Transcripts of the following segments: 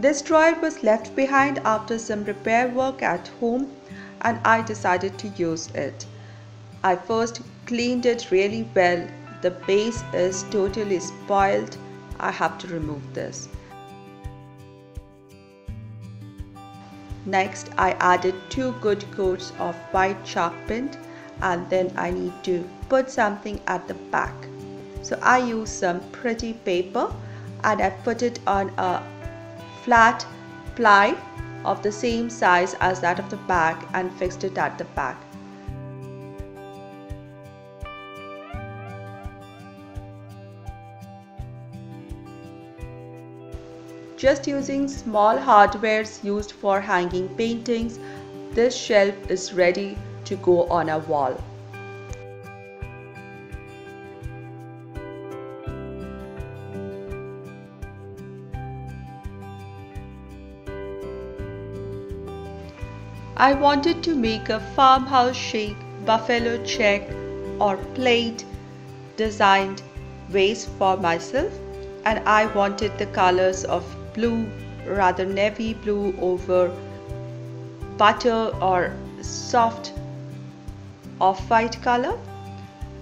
This drawer was left behind after some repair work at home and I decided to use it. I first cleaned it really well. The base is totally spoiled. I have to remove this. Next, I added 2 good coats of white chalk paint and then I need to put something at the back. So I used some pretty paper and I put it on a flat ply of the same size as that of the back and fixed it at the back. Just using small hardwares used for hanging paintings, this shelf is ready to go on a wall. I wanted to make a farmhouse chic buffalo check or plaid designed vase for myself, and I wanted the colors of blue, rather navy blue over butter or soft off-white color,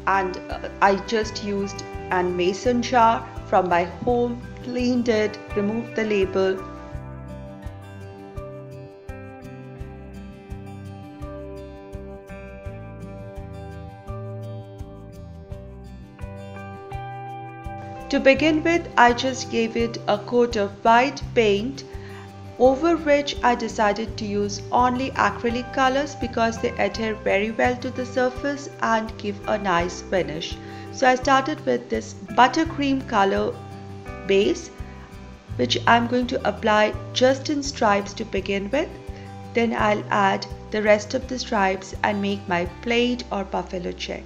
and I just used a mason jar from my home, cleaned it, removed the label. To begin with, I just gave it a coat of white paint, over which I decided to use only acrylic colors because they adhere very well to the surface and give a nice finish. So I started with this buttercream color base, which I'm going to apply just in stripes to begin with. Then I'll add the rest of the stripes and make my plaid or buffalo check.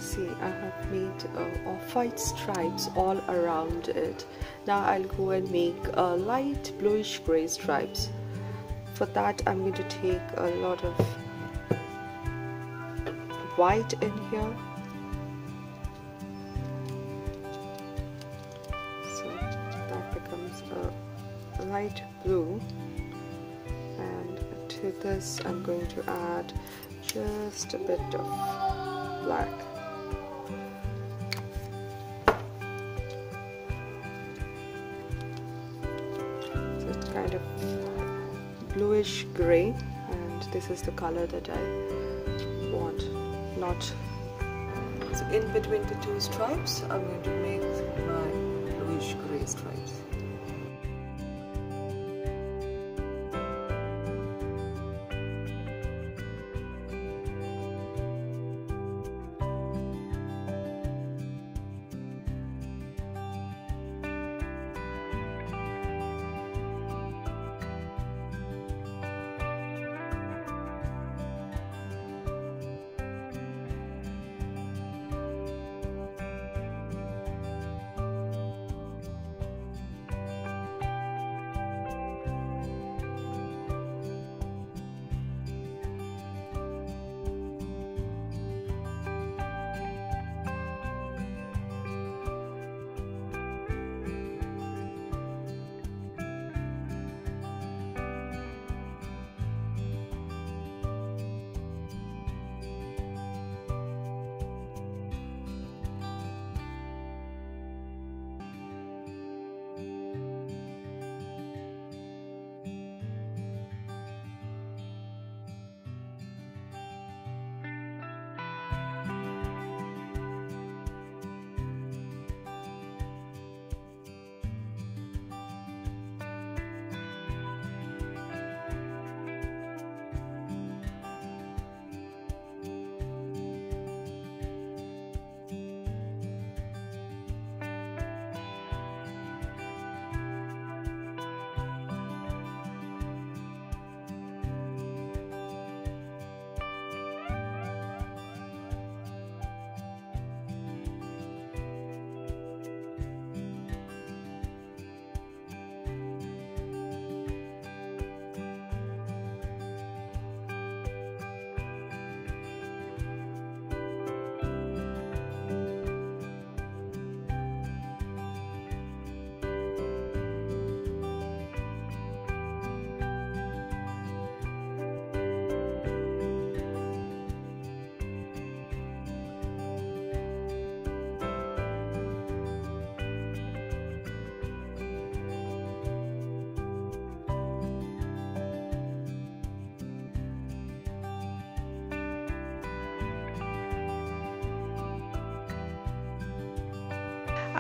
See, I have made off-white stripes all around it. Now I'll go and make light bluish gray stripes. For that I'm going to take a lot of white in here. So that becomes a light blue, and to this I'm going to add just a bit of black. Kind of bluish gray, and this is the color that I want. Not so in between the two stripes I'm going to make my bluish gray stripes.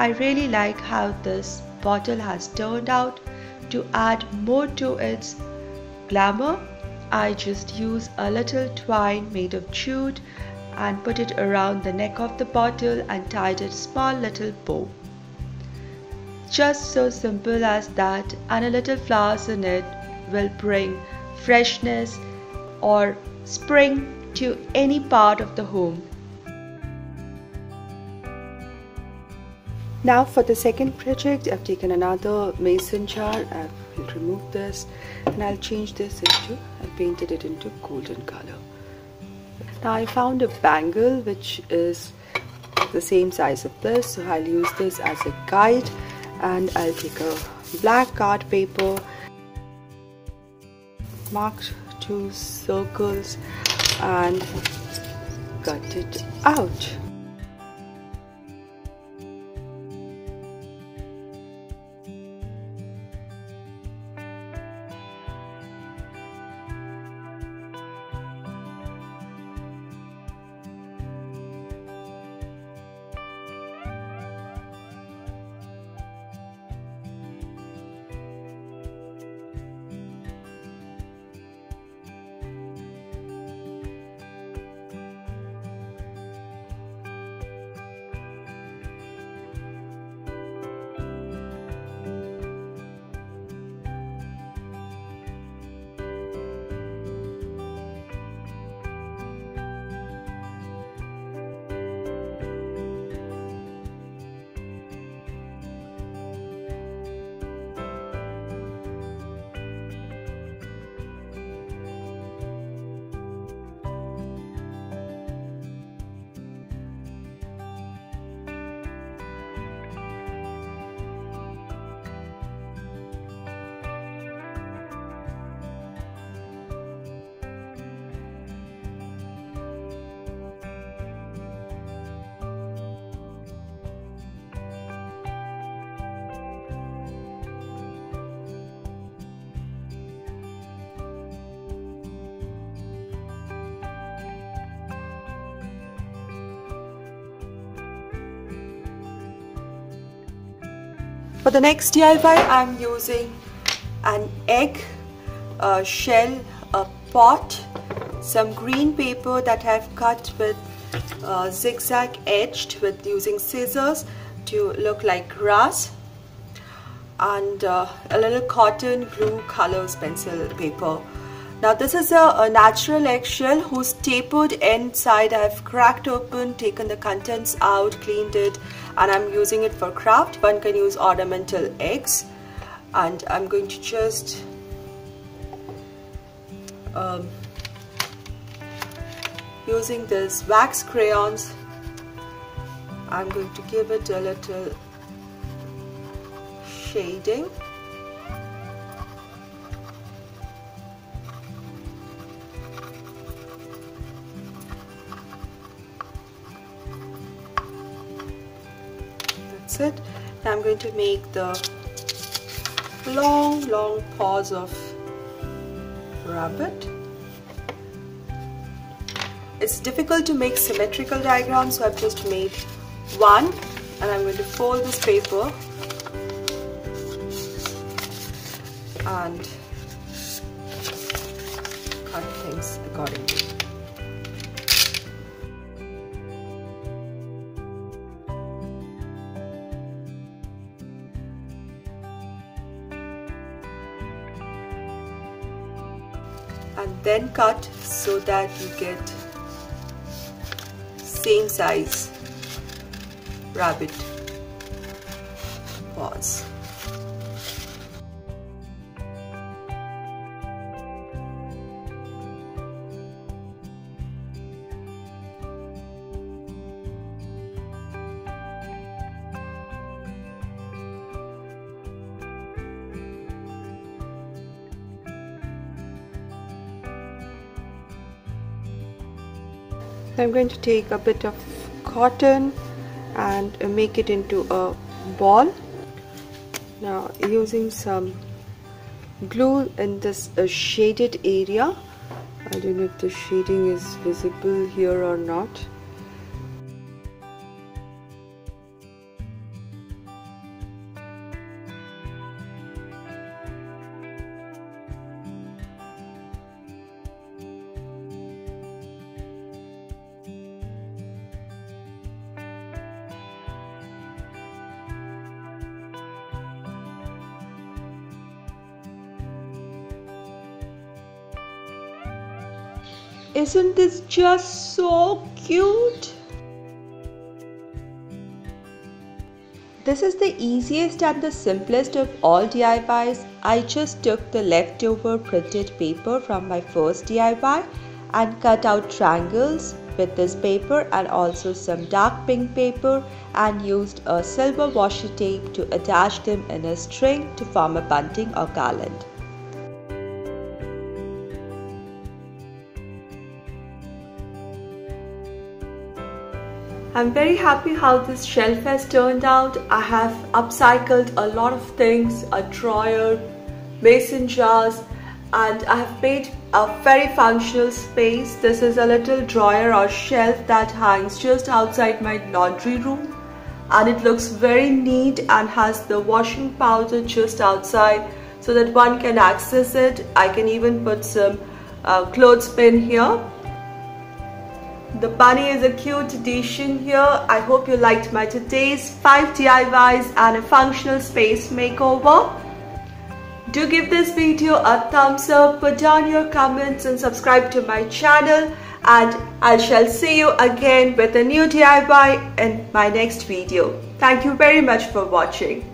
I really like how this bottle has turned out. To add more to its glamour, I just use a little twine made of jute and put it around the neck of the bottle and tied a small little bow. Just so simple as that, and a little flowers in it will bring freshness or spring to any part of the home. Now for the second project, I've taken another mason jar. I'll remove this and I'll change this into, I painted it into golden color. Now I found a bangle which is the same size of this, so I'll use this as a guide, and I'll take a black card paper, mark 2 circles and cut it out. For the next DIY, I'm using an egg shell, a pot, some green paper that I've cut with zigzag edged with using scissors to look like grass, and a little cotton glue colors pencil paper. Now this is a natural eggshell whose tapered end side I've cracked open, taken the contents out, cleaned it, and I'm using it for craft. One can use ornamental eggs, and I'm going to just using this wax crayons, I'm going to give it a little shading. That's it. Now I'm going to make the long paws of rabbit. It's difficult to make symmetrical diagrams, so I've just made one, and I'm going to fold this paper and cut things accordingly. And then cut so that you get same size rabbit paws. I'm going to take a bit of cotton and make it into a ball. Now using some glue in this shaded area. I don't know if the shading is visible here or not. Isn't this just so cute? This is the easiest and the simplest of all DIYs. I just took the leftover printed paper from my first DIY and cut out triangles with this paper and also some dark pink paper, and used a silver washi tape to attach them in a string to form a bunting or garland. I'm very happy how this shelf has turned out. I have upcycled a lot of things, a drawer, mason jars, and I have made a very functional space. This is a little drawer or shelf that hangs just outside my laundry room, and it looks very neat and has the washing powder just outside so that one can access it. I can even put some clothespin here. The bunny is a cute addition here. I hope you liked my today's 5 DIYs and a functional space makeover. Do give this video a thumbs up, put down your comments and subscribe to my channel, and I shall see you again with a new DIY in my next video. Thank you very much for watching.